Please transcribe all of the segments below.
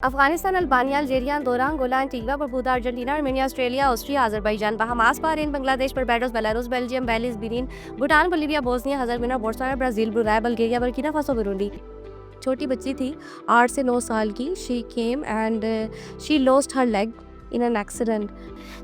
Afghanistan, Albania, Algeria, Andorra, Angola, Antigua, Barbuda, Argentina, Armenia, Australia, Austria, Azerbaijan, Bahamas, Bahrain, Bangladesh, Barbados, Belarus, Belgium, Belize, Benin, Bhutan, Bolivia, Bosnia, Herzegovina, Botswana, Brazil, Brunei, Bulgaria, Burkina Faso, Burundi. छोटी बच्ची थी 8 से 9 साल की। She came and she lost her leg in an accident.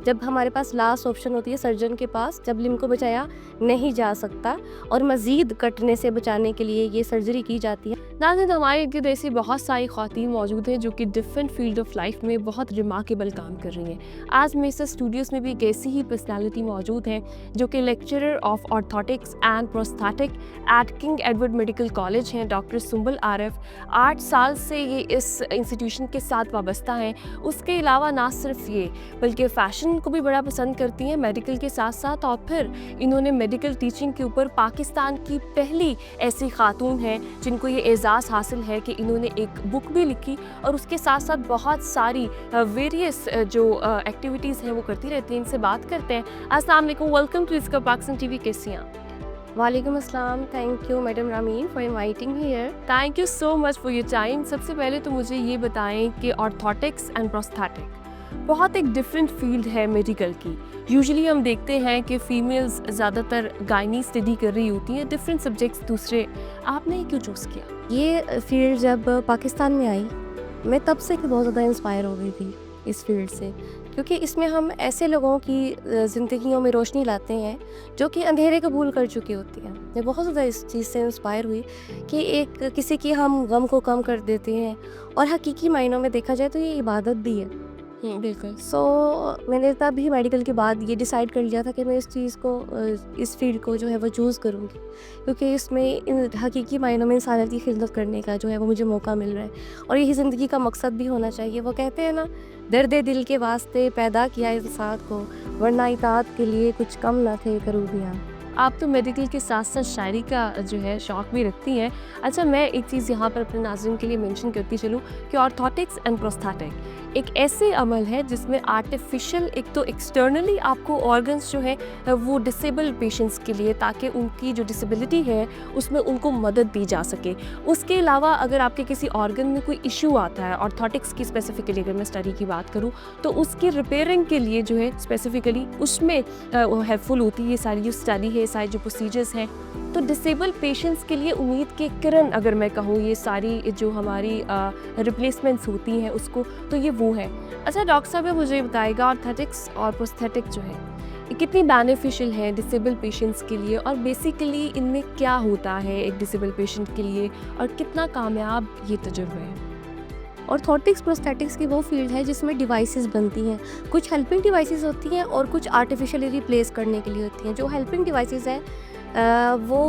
जब हमारे पास last option होती है सर्जन के पास, जब लिम्ब को बचाया नहीं जा सकता और मज़ीद कटने से बचाने के लिए ये सर्जरी की जाती है। नाज़रीन, हमारे इर्द ऐसी बहुत सारी ख़वातीन मौजूद हैं जो कि डिफरेंट फील्ड ऑफ लाइफ में बहुत रिमार्केबल काम कर रही हैं। आज मेरे स्टूडियोज़ में भी एक ऐसी ही पर्सनालिटी मौजूद हैं जो कि lecturer of orthotics and prosthetic at King Edward medical college हैं, डॉक्टर सुंबल आरिफ। 8 साल से ये इस इंस्टीट्यूशन के साथ वाबस्ता हैं। उसके अलावा ना सिर्फ ये बल्कि फ़ैशन को भी बड़ा पसंद करती हैं मेडिकल के साथ साथ, और फिर इन्होंने मेडिकल टीचिंग के ऊपर पाकिस्तान की पहली ऐसी खातून हैं जिनको ये एजाज़ हासिल है कि इन्होंने एक बुक भी लिखी और उसके साथ साथ बहुत सारी वेरियस जो एक्टिविटीज़ हैं वो करती रहती हैं। इनसे बात करते हैं। अस्सलाम वालेकुम, वेलकम टू इसका पाकिस्तान टीवी। कैसी हैं आप? वालेकुम अस्सलाम, thank you madam Ramin for inviting me here. Thank you so much for your time. सबसे पहले तो मुझे ये बताएं कि ऑर्थोटिक्स एंड प्रोस्थेटिक बहुत एक डिफरेंट फील्ड है मेडिकल की। यूजुअली हम देखते हैं कि फ़ीमेल्स ज़्यादातर गायनी स्टडी कर रही होती हैं, डिफरेंट सब्जेक्ट्स दूसरे। आपने क्यों चूज़ किया? ये फील्ड जब पाकिस्तान में आई, मैं तब से बहुत ज़्यादा इंस्पायर हो गई थी इस फील्ड से, क्योंकि इसमें हम ऐसे लोगों की ज़िंदगियों में रोशनी लाते हैं जो कि अंधेरे कबूल कर चुकी होती हैं। मैं बहुत ज़्यादा इस चीज़ से इंस्पायर हुई कि एक किसी की हम गम को कम कर देते हैं, और हकीकी मायनों में देखा जाए तो ये इबादत भी है। बिल्कुल। सो मैंने तब भी मेडिकल के बाद ये डिसाइड कर लिया था कि मैं इस चीज़ को, इस फील्ड को जो है वो चूज़ करूँगी, क्योंकि इसमें हकीकी मायनों में इंसानियत की खिदमत करने का जो है वो मुझे मौका मिल रहा है, और यही ज़िंदगी का मकसद भी होना चाहिए। वो कहते हैं ना, दर्द दिल के वास्ते पैदा किया इंसान को, वरना इताअत के लिए कुछ कम ना थे करूबियाँ। आप तो मेडिकल के साथ साथ शायरी का जो है शौक़ भी रखती हैं। अच्छा, मैं एक चीज़ यहाँ पर अपने नाज़रीन के लिए मेंशन करती चलूँ कि ऑर्थोटिक्स एंड प्रोस्थेटिक एक ऐसे अमल है जिसमें आर्टिफिशियल, एक तो एक्सटर्नली आपको ऑर्गन्स जो है वो डिसेबल पेशेंट्स के लिए, ताकि उनकी जो डिसेबिलिटी है उसमें उनको मदद दी जा सके। उसके अलावा अगर आपके किसी ऑर्गन में कोई इशू आता है, ऑर्थोटिक्स की स्पेसिफिकली अगर मैं स्टडी की बात करूँ, तो उसकी रिपेयरिंग के लिए जो है स्पेसिफिकली उसमें वो हेल्पफुल होती है ये सारी जो स्टडी है, सारे जो प्रोसीजर्स हैं। तो डिसेबल पेशेंट्स के लिए उम्मीद के किरण अगर मैं कहूँ, ये सारी जो हमारी रिप्लेसमेंट्स होती हैं उसको, तो ये वो है। अच्छा डॉक्टर साहब, मुझे बताएगा ऑर्थोटिक्स और प्रोस्थेटिक जो है ये कितनी बेनिफिशियल है डिसेबल पेशेंट्स के लिए, और बेसिकली इनमें क्या होता है एक डिसेबल पेशेंट के लिए, और कितना कामयाब ये तजुर्बा है? ऑर्थोटिक्स प्रोस्थेटिक्स की वो फील्ड है जिसमें डिवाइसेस बनती हैं। कुछ हेल्पिंग डिवाइसेस होती हैं और कुछ आर्टिफिशियली रिप्लेस करने के लिए होती हैं। जो हेल्पिंग डिवाइसेस हैं वो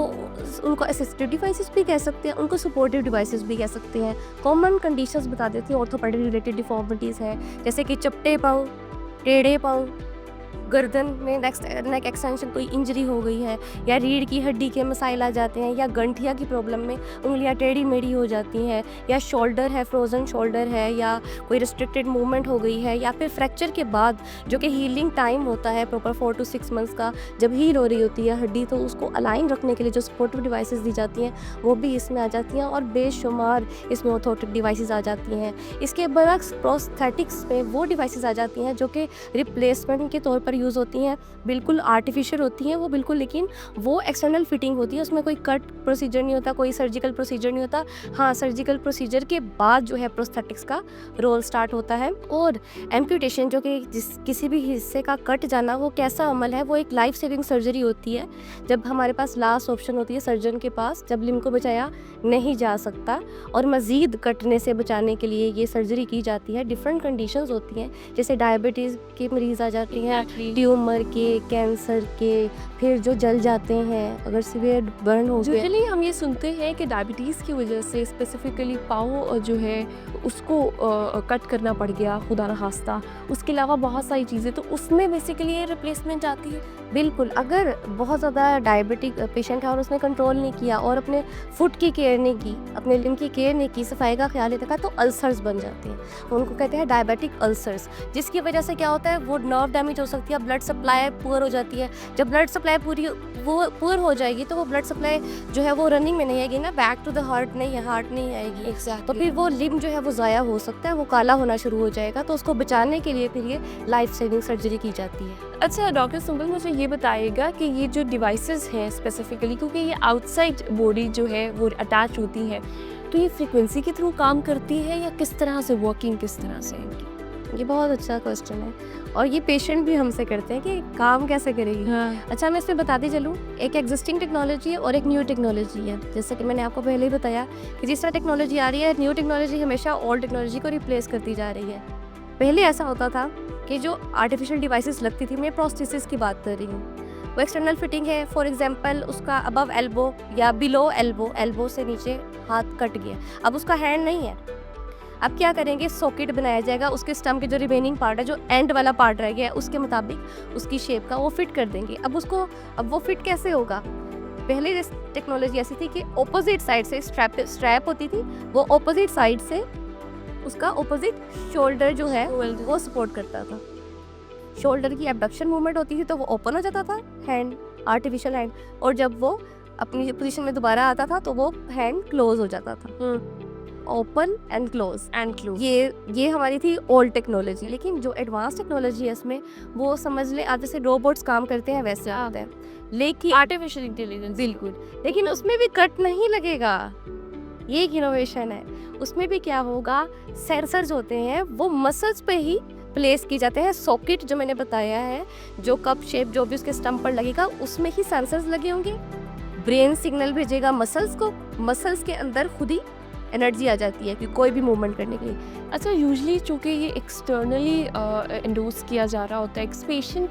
उनको असिस्टिव डिवाइसेस भी कह सकते हैं, उनको सपोर्टिव डिवाइसेस भी कह सकते हैं। कॉमन कंडीशंस बता देती हैं। ऑर्थोपेडिक रिलेटेड डिफॉर्मिटीज़ हैं, जैसे कि चपटे पाँव, टेढ़े पाँव, गर्दन में नेक एक्सटेंशन कोई इंजरी हो गई है, या रीढ़ की हड्डी के मसाइल आ जाते हैं, या गंठिया की प्रॉब्लम में उंगलियां टेढ़ी मेढ़ी हो जाती हैं, या शोल्डर है, फ्रोजन शोल्डर है, या कोई रिस्ट्रिक्टेड मूवमेंट हो गई है, या फिर फ्रैक्चर के बाद जो कि हीलिंग टाइम होता है प्रॉपर 4 to 6 मंथ्स का, जब हील हो रही होती है हड्डी, तो उसको अलाइन रखने के लिए जो सपोर्टिव डिवाइसेस दी जाती हैं वो भी इसमें आ जाती हैं, और बेशुमार इसमें ऑर्थोटिक डिवाइसेस आ जाती हैं। इसके बरक्स प्रोस्थेटिक्स में वो डिवाइसेस आ जाती हैं जो कि रिप्लेसमेंट के तौर पर यूज़ होती हैं, बिल्कुल आर्टिफिशियल होती हैं वो बिल्कुल, लेकिन वो एक्सटर्नल फिटिंग होती है, उसमें कोई कट प्रोसीजर नहीं होता, कोई सर्जिकल प्रोसीजर नहीं होता। हाँ, सर्जिकल प्रोसीजर के बाद जो है प्रोस्थेटिक्स का रोल स्टार्ट होता है। और एम्पुटेशन, जो कि किसी भी हिस्से का कट जाना, वो कैसा अमल है? वो एक लाइफ सेविंग सर्जरी होती है जब हमारे पास लास्ट ऑप्शन होती है सर्जन के पास, जब लिम्ब को बचाया नहीं जा सकता और मज़ीद कटने से बचाने के लिए ये सर्जरी की जाती है। डिफरेंट कंडीशंस होती हैं, जैसे डायबिटीज़ के मरीज़ आ जाती हैं, ट्यूमर के, कैंसर के, फिर जो जल जाते हैं, अगर सीवियर बर्न हो गया। यूजुअली हम ये सुनते हैं कि डायबिटीज़ की वजह से स्पेसिफिकली पाँव जो है उसको कट करना पड़ गया, खुदा न खास्ता। उसके अलावा बहुत सारी चीज़ें, तो उसमें बेसिकली ये रिप्लेसमेंट आती है। बिल्कुल, अगर बहुत ज़्यादा डायबिटिक पेशेंट है और उसने कंट्रोल नहीं किया और अपने फुट की केयर नहीं की, अपने लिम्ब की केयर नहीं की, सफाई का ख्याल नहीं रखा, तो अल्सर्स बन जाते हैं। उनको कहते हैं डायबिटिक अल्सर्स, जिसकी वजह से क्या होता है, वो नर्व डैमेज हो सकती है क्या ब्लड सप्लाई पुअर हो जाती है। जब ब्लड सप्लाई पुअर हो जाएगी तो वो ब्लड सप्लाई जो है वो रनिंग में नहीं आएगी ना, बैक टू द हार्ट नहीं आएगी। तो फिर वो लिम्ब जो है वो ज़ाया हो सकता है, वो काला होना शुरू हो जाएगा। तो उसको बचाने के लिए फिर ये लाइफ सेविंग सर्जरी की जाती है। अच्छा डॉक्टर सुंबल, मुझे ये बताइएगा कि ये जो डिवाइसेस हैं स्पेसिफिकली, क्योंकि ये आउटसाइड बॉडी जो है वो अटैच होती है, तो ये फ्रीक्वेंसी के थ्रू काम करती है या किस तरह से, वर्किंग किस तरह से है इनकी? ये बहुत अच्छा क्वेश्चन है और ये पेशेंट भी हमसे करते हैं कि काम कैसे करेगी। अच्छा, मैं इसमें बताती चलूँ, एक एग्जिस्टिंग टेक्नोलॉजी है और एक न्यू टेक्नोलॉजी है। जैसे कि मैंने आपको पहले ही बताया कि जिस तरह टेक्नोलॉजी आ रही है, न्यू टेक्नोलॉजी हमेशा ओल्ड टेक्नोलॉजी को रिप्लेस करती जा रही है। पहले ऐसा होता था कि जो आर्टिफिशियल डिवाइसेस लगती थी, मैं प्रोस्थेसिस की बात कर रही हूँ, वो एक्सटर्नल फिटिंग है। फॉर एग्जांपल उसका अबव एल्बो या बिलो एल्बो से नीचे हाथ कट गया, अब उसका हैंड नहीं है। अब क्या करेंगे, सॉकेट बनाया जाएगा, उसके स्टम्प के जो रिमेनिंग पार्ट है, जो एंड वाला पार्ट रह गया है, उसके मुताबिक उसकी शेप का वो फिट कर देंगे। अब वो फिट कैसे होगा? पहले टेक्नोलॉजी ऐसी थी कि ऑपोजिट साइड से स्ट्रैप होती थी, वो ऑपोजिट साइड से उसका ऑपोजिट शोल्डर जो है वो सपोर्ट करता था। शोल्डर की एबडक्शन मूवमेंट होती थी तो वो ओपन हो जाता था हैंड, आर्टिफिशियल हैंड, और जब वो अपनी पोजीशन में दोबारा आता था तो वो हैंड क्लोज हो जाता था। ओपन एंड क्लोज ये हमारी थी ओल्ड टेक्नोलॉजी। लेकिन जो एडवांस टेक्नोलॉजी है इसमें, वो समझ ले आप जैसे रोबोट्स काम करते हैं वैसे आते हैं, लेकिन आर्टिफिशियल इंटेलिजेंस, बिल्कुल, लेकिन उसमें भी कट नहीं लगेगा। ये एक इनोवेशन है। उसमें भी क्या होगा, सेंसर्स होते हैं वो मसल्स पे ही प्लेस की जाते हैं। सॉकेट जो मैंने बताया है, जो कप शेप जो भी उसके स्टम्प पर लगेगा, उसमें ही सेंसर्स लगे होंगे। ब्रेन सिग्नल भेजेगा मसल्स को, मसल्स के अंदर खुद ही एनर्जी आ जाती है कि कोई भी मूवमेंट करने के लिए। अच्छा, यूजुअली चूँकि ये एक्सटर्नली एंडोर्स किया जा रहा होता है, एक पेशेंट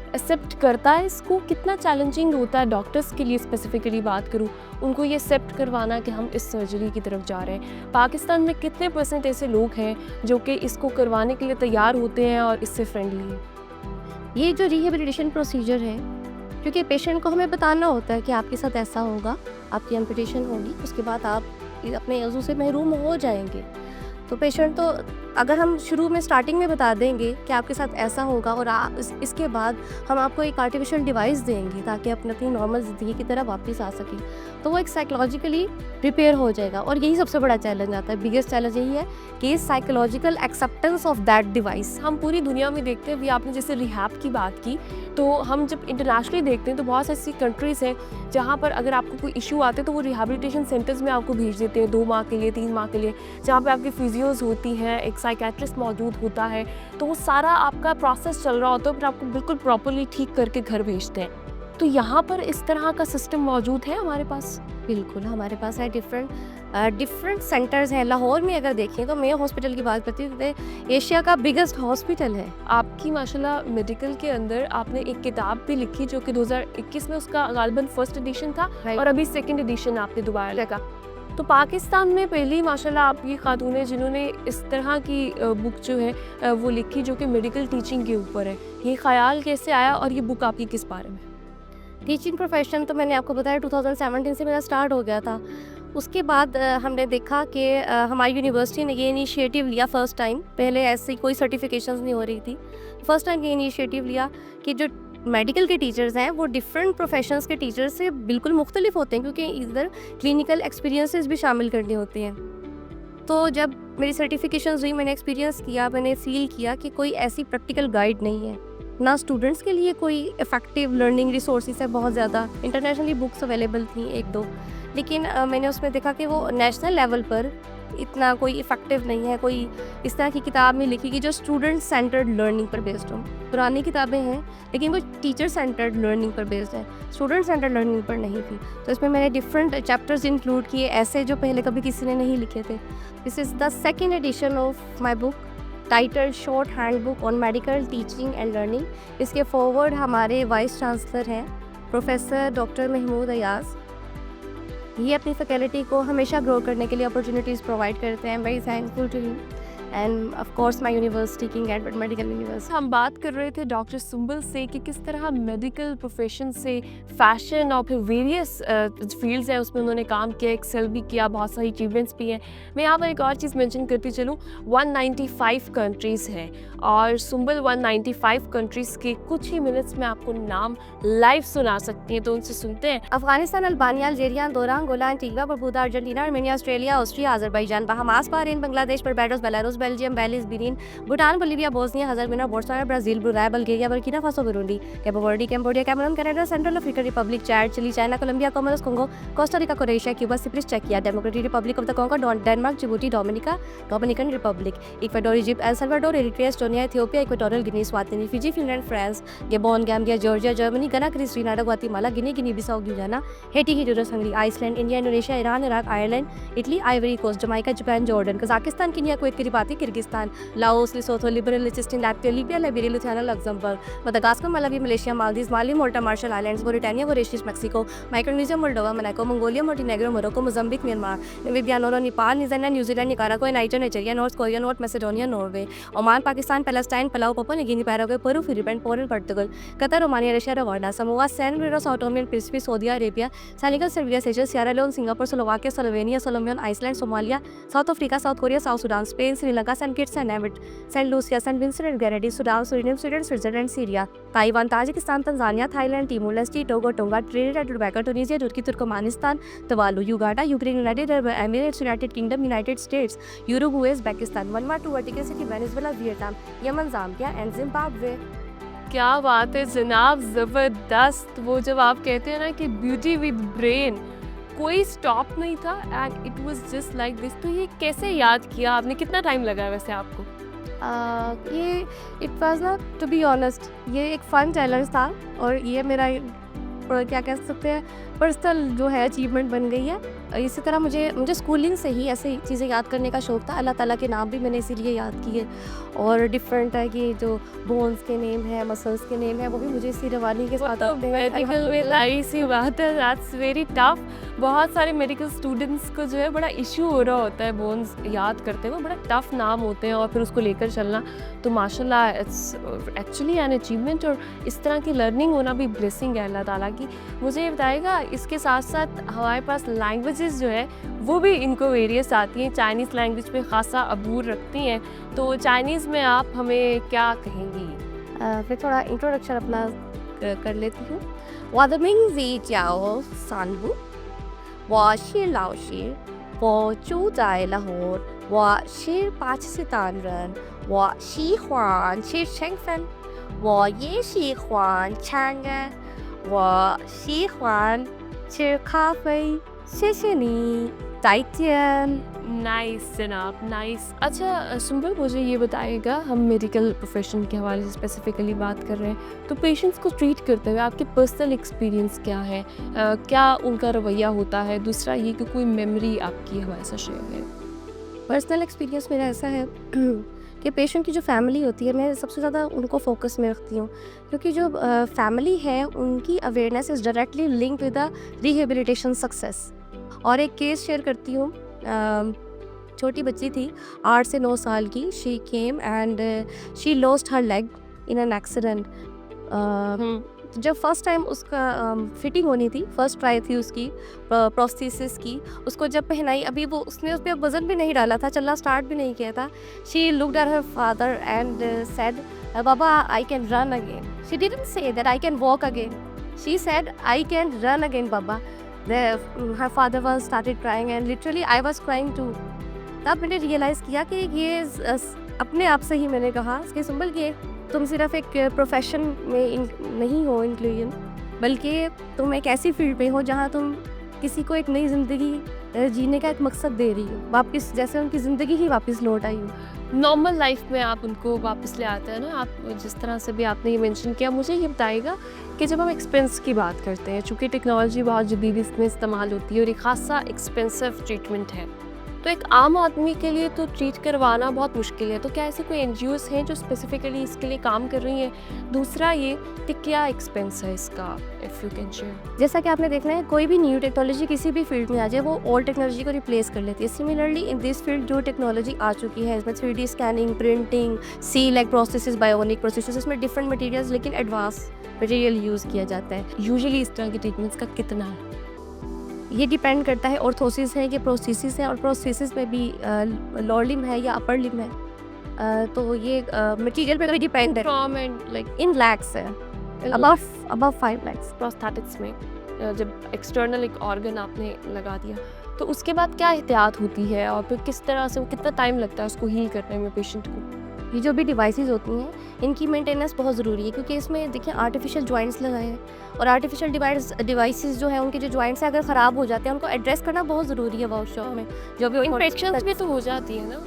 एक्सेप्ट करता है इसको, कितना चैलेंजिंग होता है डॉक्टर्स के लिए? स्पेसिफिकली बात करूँ, उनको ये एक्सेप्ट करवाना कि हम इस सर्जरी की तरफ जा रहे हैं। पाकिस्तान में कितने % ऐसे लोग हैं जो कि इसको करवाने के लिए तैयार होते हैं और इससे फ्रेंडली हैं? ये जो रिहेबिलिटेशन प्रोसीजर है, क्योंकि पेशेंट को हमें बताना होता है कि आपके साथ ऐसा होगा, आपकी एम्पुटेशन होगी, उसके बाद आप अपने अज़ू से महरूम हो जाएंगे। तो पेशेंट तो अगर हम शुरू में स्टार्टिंग में बता देंगे कि आपके साथ ऐसा होगा और इसके बाद हम आपको एक आर्टिफिशियल डिवाइस देंगे ताकि अपनी नॉर्मल ज़िंदगी की तरह वापस आ सके, तो वो एक साइकोलॉजिकली प्रिपेयर हो जाएगा। और यही सबसे बड़ा चैलेंज आता है, बिगेस्ट चैलेंज यही है कि psychological acceptance of that device. हम पूरी दुनिया में देखते हैं, अभी आपने जैसे रिहैब की बात की, तो हम जब इंटरनेशनली देखते हैं तो बहुत ऐसी कंट्रीज़ हैं जहाँ पर अगर आपको कोई इशू आते हैं तो वो रिहैबिलिटेशन सेंटर्स में आपको भेज देते हैं 2 माह के लिए, 3 माह के लिए, जहाँ पे आपकी फिजियोज़ होती हैं, एक साइकेट्रिस्ट मौजूद होता है, तो वो सारा आपका प्रोसेस चल रहा होता है, फिर आपको बिल्कुल प्रॉपर्ली ठीक करके घर भेजते हैं। तो यहाँ पर इस तरह का सिस्टम मौजूद है हमारे पास? बिल्कुल हमारे पास है। डिफरेंट सेंटर्स हैं। लाहौर में अगर देखें तो मेयो हॉस्पिटल की बात करती हूँ, एशिया का बिगेस्ट हॉस्पिटल है। आपकी माशाल्लाह मेडिकल के अंदर आपने एक किताब भी लिखी जो कि 2021 में उसका गालिबन फर्स्ट एडिशन था और अभी सेकंड एडिशन आपने दोबारा लिखा। तो पाकिस्तान में पहली माशाल्लाह आप ये खातून है जिन्होंने इस तरह की बुक जो है वो लिखी जो कि मेडिकल टीचिंग के ऊपर है। ये ख्याल कैसे आया और ये बुक आपकी किस बारे में? टीचिंग प्रोफेशन तो मैंने आपको बताया 2017 से मेरा स्टार्ट हो गया था। उसके बाद हमने देखा कि हमारी यूनिवर्सिटी ने ये इनिशिएटिव लिया फर्स्ट टाइम। पहले ऐसी कोई सर्टिफिकेशंस नहीं हो रही थी। फर्स्ट टाइम ये इनिशिएटिव लिया कि जो मेडिकल के टीचर्स हैं वो डिफरेंट प्रोफेशंस के टीचर्स से बिल्कुल मुख्तलिफ होते हैं, क्योंकि इधर क्लिनिकल एक्सपीरियंसेस भी शामिल करने होते हैं। तो जब मेरी सर्टिफिकेशंस हुई, मैंने एक्सपीरियंस किया, मैंने फील किया कि कोई ऐसी प्रैक्टिकल गाइड नहीं है, ना स्टूडेंट्स के लिए कोई इफ़ेक्टिव लर्निंग रिसोर्सेज है बहुत ज़्यादा। इंटरनेशनली बुक्स अवेलेबल थी 1-2, लेकिन मैंने उसमें देखा कि वो नेशनल लेवल पर इतना कोई इफ़ेक्टिव नहीं है। कोई इस तरह की किताब नहीं लिखी कि जो स्टूडेंट सेंटर्ड लर्निंग पर बेस्ड हो। पुरानी किताबें हैं लेकिन वो टीचर सेंटर्ड लर्निंग पर बेस्ड है, स्टूडेंट सेंटर्ड लर्निंग पर नहीं थी। तो इसमें मैंने डिफरेंट चैप्टर्स इंक्लूड किए ऐसे जो पहले कभी किसी ने नहीं लिखे थे। This is the second edition of my book title short handbook on medical teaching and learning. इसके फॉरवर्ड हमारे वाइस चांसलर हैं प्रोफेसर डॉक्टर महमूद अयाज। ये अपनी फैकल्टी को हमेशा ग्रो करने के लिए अपॉर्चुनिटीज़ प्रोवाइड करते हैं। Very thankful to him. And of course my university King Edward medical university. हम बात कर रहे थे डॉक्टर सुंबल से कि किस तरह मेडिकल प्रोफेशन से फैशन और फिर वेरियस फील्ड्स हैं उसमें उन्होंने काम किया, एक्सेल भी किया, बहुत सारी अचीवमेंट्स भी हैं। मैं यहाँ पर एक और चीज़ मेंशन करती चलूँ, 195 कंट्रीज़ हैं और सुंबल 195 कंट्रीज़ के कुछ ही मिनट्स में आपको नाम लाइव सुना सकती हैं, तो उनसे सुनते हैं। Afghanistan, Albania, Algeria, Andorra, Angola, Antigua, Barbuda, Argentina, Armenia, Australia, Austria, Azerbaijan, Bahamas, Bahrain, Bangladesh, Barbados, Belarus, Belgium, Belize, Benin, Bhutan, Bolivia, Bosnia, Herzegovina, Botswana, Brazil, Brunei, Bulgaria, Burkina Faso, Burundi, Cabo Verde, Cambodia, Cameroon, Canada, Central African Republic, Chad, Chile, China, Colombia, Comoros, Congo, Costa Rica, Croatia, Cuba, Cyprus, चेकिया, Democratic Republic of the Congo, Denmark, Djibouti, Dominica, Dominican Republic, Ecuador, Egypt, El Salvador, Eritrea, Estonia, Ethiopia, Equatorial Guinea, Eswatini, Fiji, Finland, France, Gabon, Gambia, Georgia, Germany, Ghana, Greece, Trinidad, Guatemala, Guinea, Guinea Bissau, Guyana, Haiti, Honduras, Hungary, Iceland, India, Indonesia, Iran, Iraq, Ireland, Italy, Ivory Coast, Jamaica, Japan, Jordan, Kazakhstan, Kenya, Kuwait, Kiribati, Kyrgyzstan, Laos, Lesotho, liberal, Liechtenstein, Latvia, Libya, Liberia, Lithuania, Luxembourg, Madagascar, Malawi, Malaysia, Maldives, Mali, Malta, Marshall Islands, Mauritania, Mauritius, Mexico, Micronesia, Moldova, Monaco, Mongolia, Montenegro, Morocco, Mozambique, Myanmar, Namibia, Nepal, New Zealand, Nicaragua, Niger, Nigeria, North Korea, North Macedonia, Norway, Oman, Pakistan, Palestine, Palau, Papua New Guinea, Paraguay, Peru, Philippine, Poland, Portugal, Qatar, Romania, Russia, Rwanda, Samoa, San Marino, Sao Tome and Principe, Saudi Arabia, Senegal, Serbia, Seychelles, Sierra Leone, Singapore, Slovakia, Slovenia, Solomon Iceland, Somalia, South Africa, South Korea, South Sudan, Spain, Sri Lanka, Saint Kitts and Nevis, Saint Lucia, Saint Vincent and Grenadine, Sudan, Suriname, Sweden, Switzerland, Syria, Taiwan, Tajikistan, Tanzania, Thailand, Timor Leste, Togo, Tonga, Trinidad and Tobago, Tunisia, तुर्की, Turkmenistan, Tuvalu, Uganda, Ukraine, United Arab Emirates, United Kingdom, United States, Uruguay, Uzbekistan, Vanuatu, Vatican City, Venezuela, Vietnam, Yemen, Zambia and Zimbabwe. क्या बात है जनाब, ज़बरदस्त। वो जब आप कहते हैं ना कि ब्यूटी विद ब्रेन, कोई स्टॉप नहीं था and it was just like this. तो ये कैसे याद किया आपने, कितना टाइम लगा वैसे आपको? ये इट वाज ना, टू बी ऑनेस्ट, ये एक फन चैलेंज था और ये मेरा क्या कह सकते हैं पर्सनल जो है अचीवमेंट बन गई है। इसी तरह मुझे स्कूलिंग से ही ऐसे चीज़ें याद करने का शौक़ था। अल्लाह ताला के नाम भी मैंने इसीलिए याद किए और डिफरेंट है कि जो बोन्स के नेम है, मसल्स के नेम है, वो भी मुझे इसी रवानी के साथ आते हैं। मेडिकल में लाई सी बात है, दैट्स वेरी टफ। बहुत सारे मेडिकल स्टूडेंट्स को जो है बड़ा इशू हो रहा होता है बोन्स याद करते हुए, बड़ा टफ नाम होते हैं और फिर उसको लेकर चलना। तो माशाल्लाह इट्स एक्चुअली एन अचीवमेंट और इस तरह की लर्निंग होना भी ब्लेसिंग है अल्लाह ताला की। मुझे ये बताएगा, इसके साथ साथ हमारे पास लैंग्वेजेस जो है वो भी इनको वेरियस आती हैं। चाइनीज़ लैंग्वेज पे ख़ासा अबूर रखती हैं, तो चाइनीज़ में आप हमें क्या कहेंगी? फिर थोड़ा इंट्रोडक्शन अपना कर लेती हूँ। वादमिंग ज़ी जाओ सानबू, वा शीर लाओ शीर, वो चू जाए लाहौर, वा शीर पाँच सितान रन, वा शी ख्वान शीर शेंगफन, वा ये शी ख्वान छांगा, वा शी ख्वान शीर खाफे शेशनी टाइटियन। नाइस जनाब, नाइस। अच्छा सुंबल, मुझे ये बताइएगा, हम मेडिकल प्रोफेशन के हवाले से स्पेसिफिकली बात कर रहे हैं, तो पेशेंट्स को ट्रीट करते हुए आपके पर्सनल एक्सपीरियंस क्या है? क्या उनका रवैया होता है? दूसरा ये कि कोई मेमोरी आपकी हमारे साथ शेयर है? पर्सनल एक्सपीरियंस मेरा ऐसा है कि पेशेंट की जो फैमिली होती है, मैं सबसे ज़्यादा उनको फोकस में रखती हूँ, क्योंकि जो फैमिली है उनकी awareness is directly link with the rehabilitation success. और एक केस शेयर करती हूँ। छोटी बच्ची थी 8 से 9 साल की। She came and she lost her leg in an accident. जब फर्स्ट टाइम उसका फिटिंग होनी थी, फर्स्ट ट्राई थी उसकी प्रोस्थेसिस की, उसको जब पहनाई, अभी वो उसने उस पर वज़न भी नहीं डाला था, चलना स्टार्ट भी नहीं किया था। She looked at her father and said, Baba I can run again. She didn't say that I can walk again, she said I can run again Baba. her father was started crying and literally I was crying too। तब मैंने realise किया कि ये अपने आप से ही मैंने कहा कि सुंबल, ये तुम सिर्फ एक प्रोफेशन में नहीं हो इंक्लूजन, बल्कि तुम एक ऐसी फील्ड में हो जहाँ तुम किसी को एक नई ज़िंदगी जीने का एक मकसद दे रही हो, वापस जैसे उनकी ज़िंदगी ही वापस लौट आई हो। नॉर्मल लाइफ में आप उनको वापस ले आते हैं ना, आप जिस तरह से भी आपने ये मेंशन किया। मुझे ये बताइएगा कि जब हम एक्सपेंस की बात करते हैं, चूँकि टेक्नोलॉजी बहुत जदीद इसमें इस्तेमाल होती है और एक ख़ासा एक्सपेंसिव ट्रीटमेंट है, तो एक आम आदमी के लिए तो ट्रीट करवाना बहुत मुश्किल है, तो क्या ऐसे कोई एनजीओज़ हैं जो स्पेसिफिकली इसके लिए काम कर रही हैं? दूसरा ये कि क्या एक्सपेंस है इसका, इफ़ यू कैन शेयर? जैसा कि आपने देखना है, कोई भी न्यू टेक्नोलॉजी किसी भी फील्ड में आ जाए वो ओल्ड टेक्नोलॉजी को रिप्लेस कर लेती है। सिमिलरली इन दिस फील्ड जो टेक्नोलॉजी आ चुकी है इसमें 3D स्कैनिंग, प्रिंटिंग, सी लाइक प्रोसेसेस, बायोनिक प्रोसेसेस, इसमें डिफरेंट मटेरियल्स लेकिन एडवांस मटेरियल यूज़ किया जाता है। यूजुअली इस तरह के ट्रीटमेंट्स का कितना है? ये डिपेंड करता है ऑर्थोसिस है कि प्रोस्थेसिस है, और प्रोस्थेसिस में भी लोअर लिम्ब है या अपर लिम्ब है, तो ये मटेरियल पे डिपेंड है। From and like in lakhs है, अबव 5 lakhs। प्रोस्थेटिक्स में जब एक्सटर्नल एक ऑर्गन आपने लगा दिया तो उसके बाद क्या एहतियात होती है, और फिर किस तरह से, कितना टाइम लगता है उसको हील करने में पेशेंट को? ये जो भी डिवाइसेस होती हैं इनकी मेंटेनेंस बहुत ज़रूरी है, क्योंकि इसमें देखिए आर्टिफिशियल जॉइंट्स लगाए हैं, और आर्टिफिशियल डिवाइसेस जो है उनके जो जॉइंट्स हैं अगर ख़राब हो जाते हैं उनको एड्रेस करना बहुत ज़रूरी है वर्कशॉप में। जो भी इन्फेक्शंस भी तो हो जाती है ना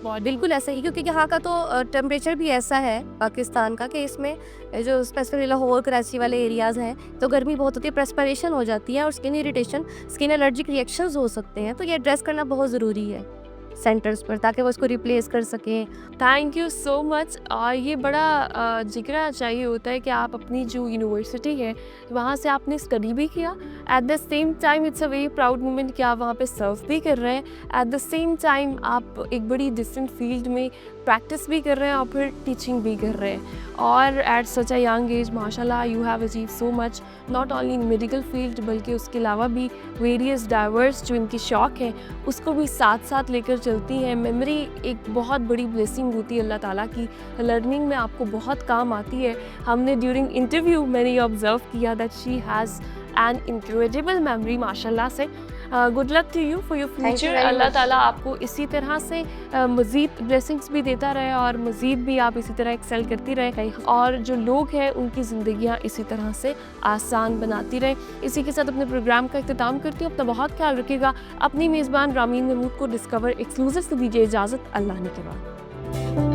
बॉडी? बिल्कुल ऐसा ही, क्योंकि यहाँ का तो टेम्परेचर भी ऐसा है पाकिस्तान का कि इसमें जो स्पेसिफिकली लाहौर कराची वाले एरियाज़ हैं तो गर्मी बहुत होती है, प्रेस्पिरेशन हो जाती है और skin irritation, skin allergic reactions हो सकते हैं, तो ये एड्रेस करना बहुत ज़रूरी है सेंटर्स पर ताकि वो इसको रिप्लेस कर सकें। Thank you so much. और ये बड़ा जिक्र चाहिए होता है कि आप अपनी जो यूनिवर्सिटी है वहाँ से आपने स्टडी भी किया, at the same time it's a very proud moment कि आप वहाँ पे सर्व भी कर रहे हैं, एट द सेम टाइम आप एक बड़ी डिफरेंट फील्ड में प्रैक्टिस भी कर रहे हैं और फिर टीचिंग भी कर रहे हैं, और at such a young age माशाल्लाह you have achieve so much, not only in medical field बल्कि उसके अलावा भी वेरियस डाइवर्स जो इनकी शौक़ है उसको भी साथ साथ लेकर चलती हैं। मेमोरी एक बहुत बड़ी ब्लेसिंग होती है अल्लाह ताला की, लर्निंग में आपको बहुत काम आती है। हमने ड्यूरिंग इंटरव्यू मैंने ऑब्जर्व किया that she has an incredible memory माशाल्लाह से। Good luck to you for your future. अल्लाह ताला आपको इसी तरह से मज़ीद ब्लेसिंग्स भी देता रहे और मज़ीद भी आप इसी तरह एक्सेल करती रहे, और जो लोग हैं उनकी ज़िंदगियाँ इसी तरह से आसान बनाती रहे। इसी के साथ अपने प्रोग्राम का इख्तिताम करती हूँ। अपना बहुत ख्याल रखिएगा। अपनी मेज़बान रामीन महमूद को डिस्कवर एक्सक्लूसिव से दीजिए इजाज़त। अल्लाह ने के बाद।